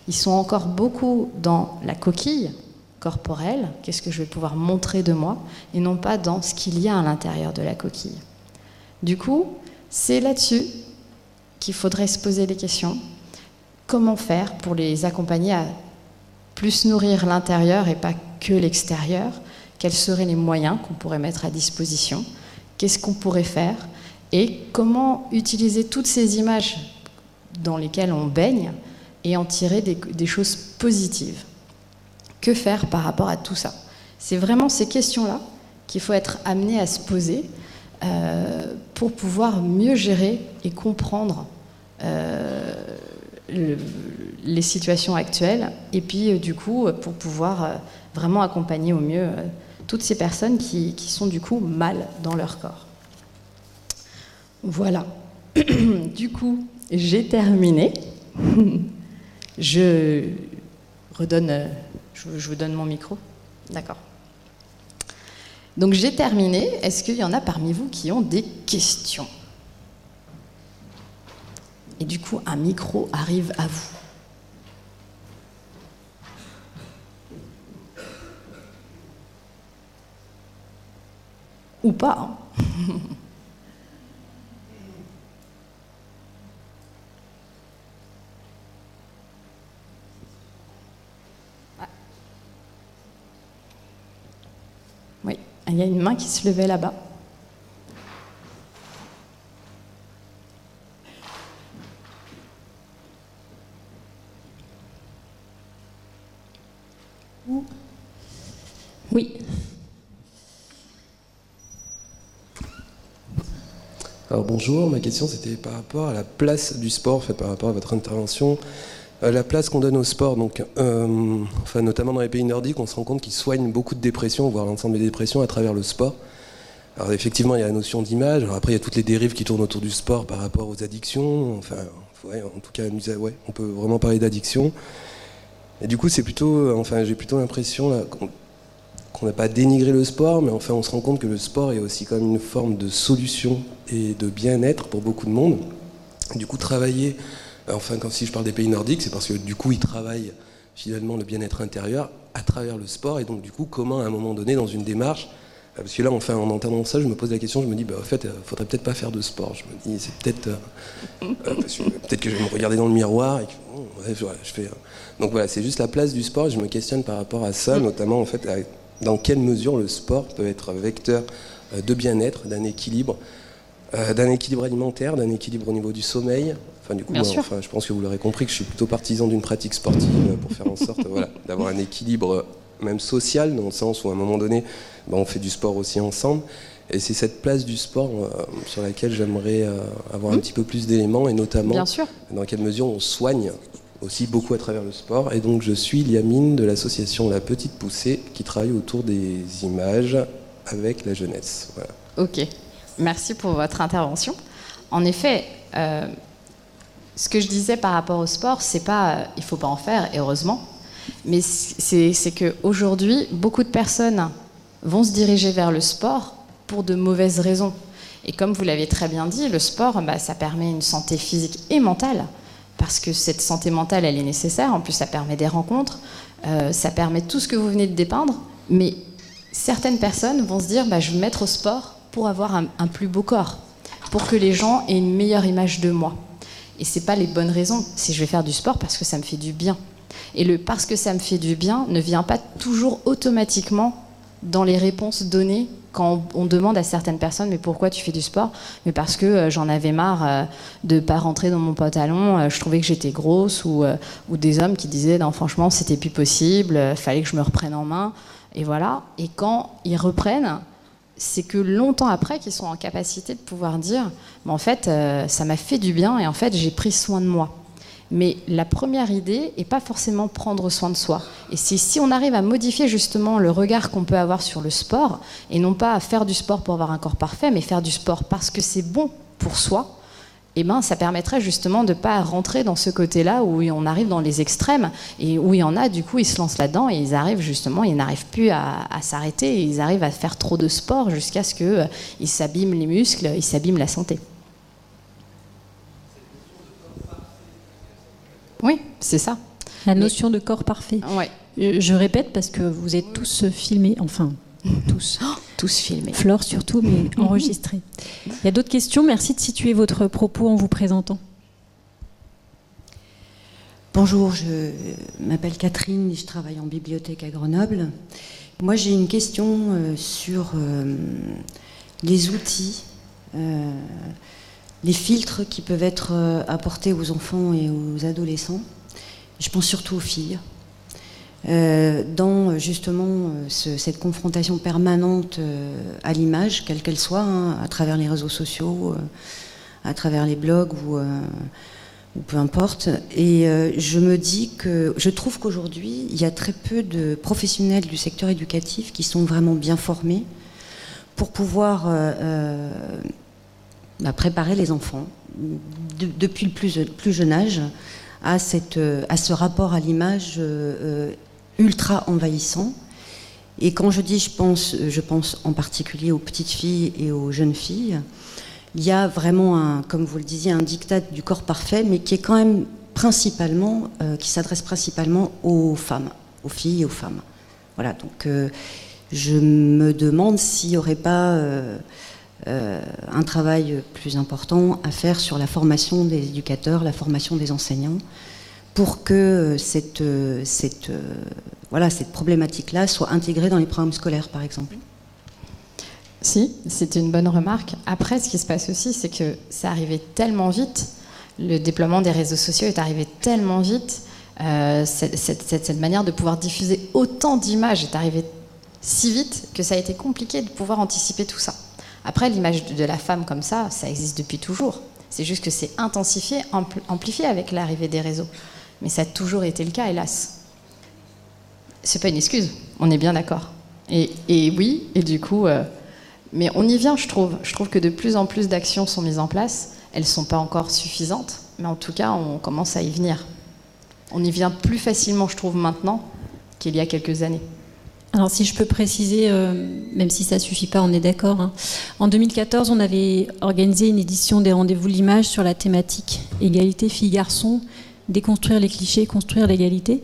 Ils sont encore beaucoup dans la coquille corporelle, qu'est-ce que je vais pouvoir montrer de moi, et non pas dans ce qu'il y a à l'intérieur de la coquille. Du coup, c'est là-dessus qu'il faudrait se poser les questions. Comment faire pour les accompagner à plus nourrir l'intérieur et pas que l'extérieur? Quels seraient les moyens qu'on pourrait mettre à disposition? Qu'est-ce qu'on pourrait faire? Et comment utiliser toutes ces images dans lesquelles on baigne et en tirer des choses positives? Que faire par rapport à tout ça? C'est vraiment ces questions-là qu'il faut être amené à se poser pour pouvoir mieux gérer et comprendre les situations actuelles et puis du coup pour pouvoir vraiment accompagner au mieux toutes ces personnes qui sont du coup mal dans leur corps. Voilà. Du coup, j'ai terminé. Je vous donne mon micro. D'accord. Donc j'ai terminé. Est-ce qu'il y en a parmi vous qui ont des questions? Et du coup, un micro arrive à vous. Ou pas, hein. Oui, il y a une main qui se levait là-bas. Oui. Alors bonjour, ma question c'était par rapport à la place du sport, en fait, par rapport à votre intervention, la place qu'on donne au sport, donc, enfin, notamment dans les pays nordiques, on se rend compte qu'ils soignent beaucoup de dépressions, voire l'ensemble des dépressions à travers le sport. Alors effectivement, il y a la notion d'image, alors après il y a toutes les dérives qui tournent autour du sport par rapport aux addictions, enfin, ouais, en tout cas, ouais, on peut vraiment parler d'addiction. Et du coup, c'est plutôt, enfin, j'ai plutôt l'impression là, qu'on n'a pas dénigré le sport, mais enfin, on se rend compte que le sport est aussi comme une forme de solution et de bien-être pour beaucoup de monde. Du coup, travailler, enfin, si je parle des pays nordiques, c'est parce que du coup, ils travaillent finalement le bien-être intérieur à travers le sport. Et donc, du coup, comment à un moment donné, dans une démarche, parce que là, enfin, en entendant ça, je me pose la question, je me dis, bah, en fait, faudrait peut-être pas faire de sport. Je me dis, c'est peut-être peut-être que je vais me regarder dans le miroir et que, ouais, je fais. Donc voilà, c'est juste la place du sport. Et je me questionne par rapport à ça, notamment en fait, dans quelle mesure le sport peut être vecteur de bien-être, d'un équilibre alimentaire, d'un équilibre au niveau du sommeil. Enfin, du coup, enfin, je pense que vous l'aurez compris que je suis plutôt partisan d'une pratique sportive pour faire en sorte, voilà, d'avoir un équilibre même social, dans le sens où à un moment donné, on fait du sport aussi ensemble. Et c'est cette place du sport sur laquelle j'aimerais avoir un petit peu plus d'éléments, et notamment dans quelle mesure on soigne aussi beaucoup à travers le sport. Et donc je suis Liamine de l'association La Petite Poussée qui travaille autour des images avec la jeunesse. Voilà. Ok, merci pour votre intervention. En effet, ce que je disais par rapport au sport, c'est pas il faut pas en faire, et heureusement, mais c'est qu'aujourd'hui, beaucoup de personnes vont se diriger vers le sport pour de mauvaises raisons. Et comme vous l'avez très bien dit, le sport, ça permet une santé physique et mentale, parce que cette santé mentale, elle est nécessaire. En plus, ça permet des rencontres, ça permet tout ce que vous venez de dépeindre. Mais certaines personnes vont se dire, je vais me mettre au sport pour avoir un plus beau corps, pour que les gens aient une meilleure image de moi. Et c'est pas les bonnes raisons. C'est je vais faire du sport parce que ça me fait du bien. Et le parce que ça me fait du bien ne vient pas toujours automatiquement dans les réponses données quand on demande à certaines personnes mais pourquoi tu fais du sport? Mais parce que j'en avais marre de ne pas rentrer dans mon pantalon, je trouvais que j'étais grosse, ou des hommes qui disaient non franchement c'était plus possible, fallait que je me reprenne en main, et voilà. Et quand ils reprennent, c'est que longtemps après qu'ils sont en capacité de pouvoir dire mais en fait ça m'a fait du bien et en fait j'ai pris soin de moi. Mais la première idée n'est pas forcément prendre soin de soi. Et c'est si on arrive à modifier justement le regard qu'on peut avoir sur le sport, et non pas à faire du sport pour avoir un corps parfait, mais faire du sport parce que c'est bon pour soi, ça permettrait justement de ne pas rentrer dans ce côté-là où on arrive dans les extrêmes, et où il y en a, du coup, ils se lancent là-dedans, et ils arrivent justement, ils n'arrivent plus à s'arrêter, et ils arrivent à faire trop de sport jusqu'à ce qu'ils s'abîment les muscles, ils s'abîment la santé. Oui, c'est ça. La notion de corps parfait. Ouais. Je répète parce que vous êtes tous filmés, enfin, tous. Tous filmés. Flore surtout, mais enregistrés. Il y a d'autres questions. Merci de situer votre propos en vous présentant. Bonjour, je m'appelle Catherine et je travaille en bibliothèque à Grenoble. Moi, j'ai une question sur les outils, les filtres qui peuvent être apportés aux enfants et aux adolescents. Je pense surtout aux filles. Dans justement cette confrontation permanente à l'image, quelle qu'elle soit, à travers les réseaux sociaux, à travers les blogs ou peu importe. Et je me dis que je trouve qu'aujourd'hui, il y a très peu de professionnels du secteur éducatif qui sont vraiment bien formés pour pouvoir préparer les enfants depuis le plus jeune âge à ce rapport à l'image ultra envahissant. Et quand je dis je pense en particulier aux petites filles et aux jeunes filles, il y a vraiment, comme vous le disiez, un diktat du corps parfait, mais qui est quand même principalement, qui s'adresse principalement aux femmes, aux filles et aux femmes. Voilà, donc je me demande s'il n'y aurait pas un travail plus important à faire sur la formation des éducateurs, la formation des enseignants, pour que cette problématique-là soit intégrée dans les programmes scolaires, par exemple. Si, c'était une bonne remarque. Après, ce qui se passe aussi, c'est que ça arrivait tellement vite, le déploiement des réseaux sociaux est arrivé tellement vite, cette manière de pouvoir diffuser autant d'images est arrivée si vite que ça a été compliqué de pouvoir anticiper tout ça. Après, l'image de la femme comme ça existe depuis toujours. C'est juste que c'est intensifié, amplifié avec l'arrivée des réseaux. Mais ça a toujours été le cas, hélas. C'est pas une excuse, on est bien d'accord. Et oui, et du coup... mais on y vient, je trouve. Je trouve que de plus en plus d'actions sont mises en place. Elles ne sont pas encore suffisantes, mais en tout cas, on commence à y venir. On y vient plus facilement, je trouve, maintenant qu'il y a quelques années. Alors si je peux préciser, même si ça ne suffit pas, on est d'accord. Hein. En 2014, on avait organisé une édition des Rendez-vous l'image sur la thématique égalité filles-garçons, déconstruire les clichés, construire l'égalité.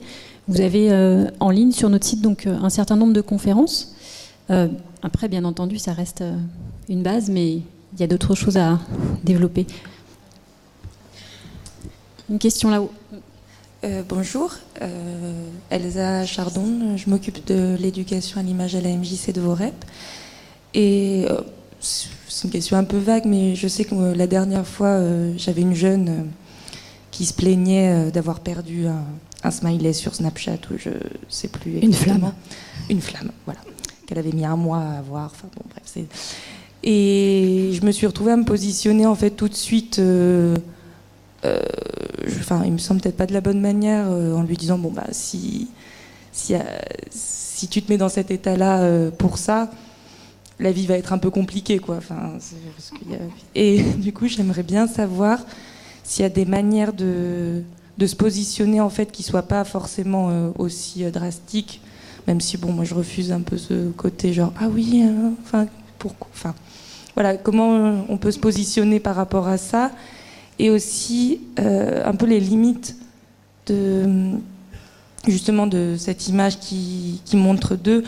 Vous avez en ligne sur notre site donc un certain nombre de conférences. Après, bien entendu, ça reste une base, mais il y a d'autres choses à développer. Une question là-haut. Bonjour, Elsa Chardon, je m'occupe de l'éducation à l'image à la MJC de Vorep. Et c'est une question un peu vague, mais je sais que la dernière fois, j'avais une jeune qui se plaignait d'avoir perdu un smiley sur Snapchat, ou je ne sais plus exactement. Une flamme, voilà. Qu'elle avait mis un mois à avoir. Enfin bon, bref. Et je me suis retrouvée à me positionner en fait tout de suite. il me semble peut-être pas de la bonne manière, en lui disant bon bah si tu te mets dans cet état-là pour ça, la vie va être un peu compliquée, quoi. Et du coup, j'aimerais bien savoir s'il y a des manières de se positionner, en fait, qui soient pas forcément aussi drastiques, même si, bon, moi, je refuse un peu ce côté genre, ah oui, pourquoi, voilà, comment on peut se positionner par rapport à ça, et aussi un peu les limites justement de cette image qui montre d'eux.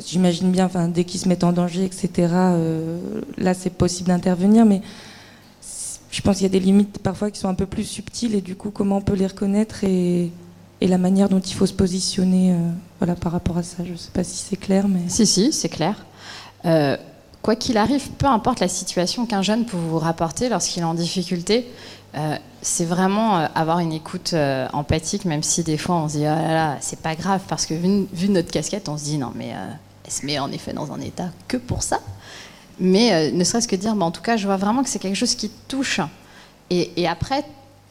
J'imagine bien, dès qu'ils se mettent en danger, etc., là, c'est possible d'intervenir, mais je pense qu'il y a des limites parfois qui sont un peu plus subtiles, et du coup, comment on peut les reconnaître et la manière dont il faut se positionner par rapport à ça. Je ne sais pas si c'est clair, mais... Si, c'est clair. Quoi qu'il arrive, peu importe la situation qu'un jeune peut vous rapporter lorsqu'il est en difficulté, c'est vraiment avoir une écoute empathique, même si des fois on se dit ah là là, c'est pas grave, parce que vu notre casquette, on se dit non mais elle se met en effet dans un état que pour ça. Mais ne serait-ce que dire, en tout cas, je vois vraiment que c'est quelque chose qui touche. Et après,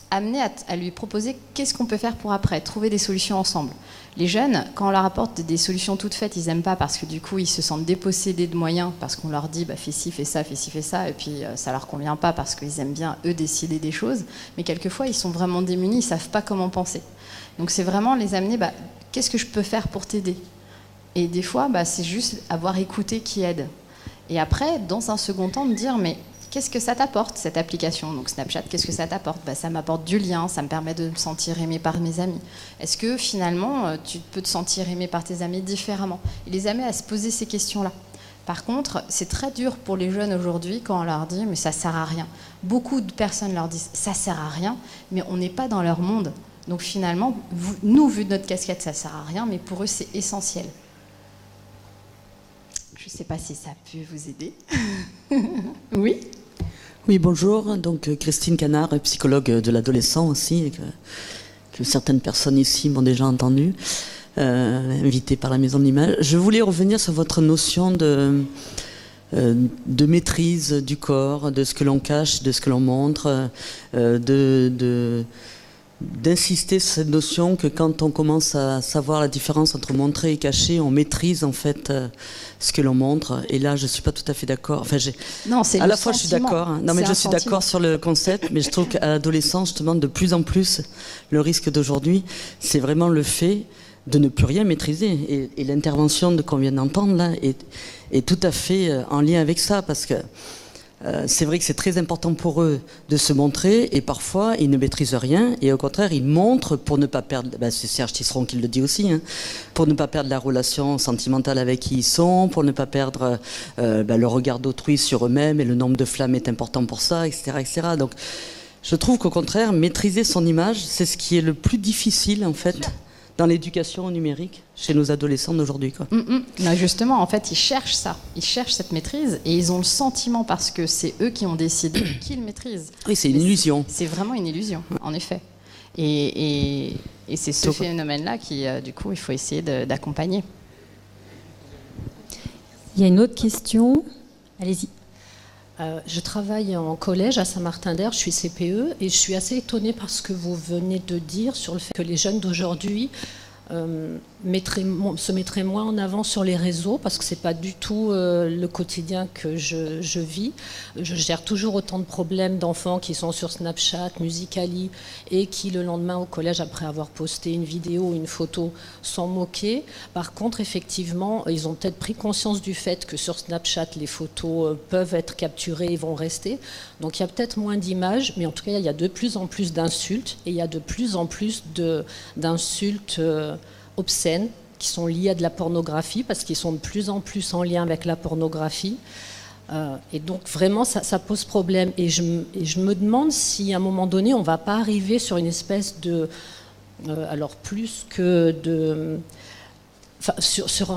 amener à lui proposer qu'est-ce qu'on peut faire pour après, trouver des solutions ensemble. Les jeunes, quand on leur apporte des solutions toutes faites, ils n'aiment pas parce que du coup, ils se sentent dépossédés de moyens, parce qu'on leur dit fais ci, fais ça, et puis ça leur convient pas parce qu'ils aiment bien, eux, décider des choses. Mais quelquefois, ils sont vraiment démunis, ils savent pas comment penser. Donc c'est vraiment les amener, qu'est-ce que je peux faire pour t'aider ? Et des fois, c'est juste avoir écouté qui aide. Et après, dans un second temps, me dire, mais qu'est-ce que ça t'apporte, cette application ? Donc Snapchat, qu'est-ce que ça t'apporte ? Ça m'apporte du lien, ça me permet de me sentir aimé par mes amis. Est-ce que finalement, tu peux te sentir aimé par tes amis différemment ? Et les amener à se poser ces questions-là. Par contre, c'est très dur pour les jeunes aujourd'hui quand on leur dit « mais ça sert à rien ». Beaucoup de personnes leur disent « ça sert à rien », mais on n'est pas dans leur monde. Donc finalement, nous, vu de notre casquette, ça sert à rien, mais pour eux, c'est essentiel. Je ne sais pas si ça peut vous aider. Oui ? Oui, bonjour. Donc Christine Canard, psychologue de l'adolescent aussi, que certaines personnes ici m'ont déjà entendu, invitée par la Maison de l'Image. Je voulais revenir sur votre notion de maîtrise du corps, de ce que l'on cache, de ce que l'on montre, d'insister sur cette notion que quand on commence à savoir la différence entre montrer et cacher, on maîtrise en fait ce que l'on montre. Et là, je suis pas tout à fait d'accord. Enfin, non, c'est à la fois je suis d'accord. Non, mais je suis d'accord sur le concept, mais je trouve qu'à l'adolescence, justement, de plus en plus, le risque d'aujourd'hui, c'est vraiment le fait de ne plus rien maîtriser. Et l'intervention qu'on vient d'entendre là est tout à fait en lien avec ça, parce que c'est vrai que c'est très important pour eux de se montrer, et parfois ils ne maîtrisent rien, et au contraire ils montrent pour ne pas perdre, c'est Serge Tisseron qui le dit aussi, pour ne pas perdre la relation sentimentale avec qui ils sont, pour ne pas perdre le regard d'autrui sur eux-mêmes, et le nombre de flammes est important pour ça, etc., etc. Donc je trouve qu'au contraire, maîtriser son image, c'est ce qui est le plus difficile en fait dans l'éducation numérique chez nos adolescents d'aujourd'hui. Justement, en fait, ils cherchent ça. Ils cherchent cette maîtrise, et ils ont le sentiment, parce que c'est eux qui ont décidé, qu'ils maîtrisent. Oui, c'est une illusion. C'est vraiment une illusion, en effet. Et c'est ce phénomène-là qui, du coup, il faut essayer d'accompagner. Il y a une autre question. Allez-y. Je travaille en collège à Saint-Martin-d'Hères, je suis CPE, et je suis assez étonnée par ce que vous venez de dire sur le fait que les jeunes d'aujourd'hui se mettraient moins en avant sur les réseaux, parce que ce n'est pas du tout le quotidien que je vis. Je gère toujours autant de problèmes d'enfants qui sont sur Snapchat, Musical.ly, et qui le lendemain au collège, après avoir posté une vidéo ou une photo, sont moqués. Par contre, effectivement, ils ont peut-être pris conscience du fait que sur Snapchat, les photos peuvent être capturées et vont rester. Donc il y a peut-être moins d'images, mais en tout cas, il y a de plus en plus d'insultes, et il y a de plus en plus d'insultes obscènes qui sont liées à de la pornographie, parce qu'ils sont de plus en plus en lien avec la pornographie. Et donc vraiment ça pose problème, et je me demande si à un moment donné on ne va pas arriver sur une espèce de alors plus que de sur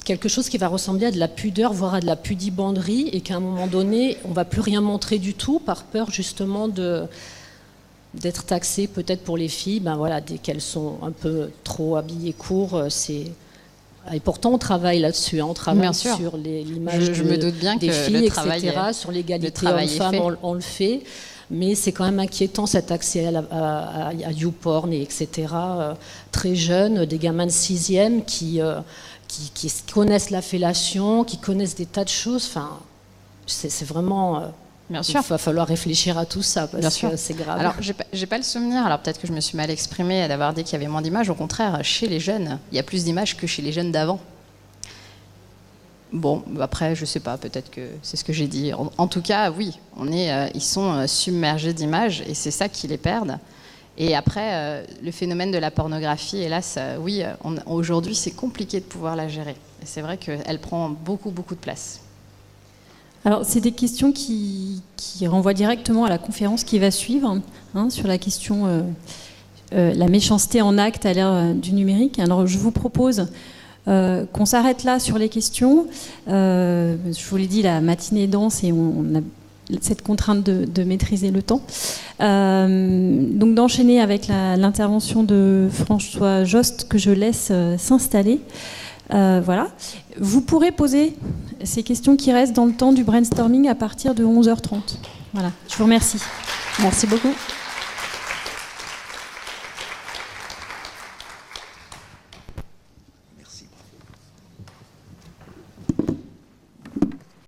quelque chose qui va ressembler à de la pudeur, voire à de la pudibanderie, et qu'à un moment donné on ne va plus rien montrer du tout, par peur justement d'être taxées peut-être pour les filles, dès qu'elles sont un peu trop habillées court, et pourtant on travaille là-dessus, on travaille sur l'image des filles, etc., sur l'égalité homme-femme, on le fait, mais c'est quand même inquiétant cet accès à YouPorn, etc. Très jeunes, des gamins de 6e qui connaissent la fellation, qui connaissent des tas de choses. Enfin, c'est vraiment... Bien sûr. Il va falloir réfléchir à tout ça, parce que c'est grave. Alors, j'ai pas le souvenir, alors peut-être que je me suis mal exprimée d'avoir dit qu'il y avait moins d'images. Au contraire, chez les jeunes, il y a plus d'images que chez les jeunes d'avant. Bon, après, je sais pas, peut-être que c'est ce que j'ai dit. En tout cas, oui, ils sont submergés d'images, et c'est ça qui les perdent. Et après, le phénomène de la pornographie, hélas, oui, aujourd'hui, c'est compliqué de pouvoir la gérer. Et c'est vrai qu'elle prend beaucoup, beaucoup de place. Alors, c'est des questions qui renvoient directement à la conférence qui va suivre, sur la question la méchanceté en acte à l'ère du numérique. Alors, je vous propose qu'on s'arrête là sur les questions. Je vous l'ai dit, la matinée est dense et on a cette contrainte de maîtriser le temps. Donc, d'enchaîner avec l'intervention de François Jost, que je laisse s'installer. Voilà. Vous pourrez poser ces questions qui restent dans le temps du brainstorming à partir de 11h30. Voilà. Je vous remercie. Merci beaucoup.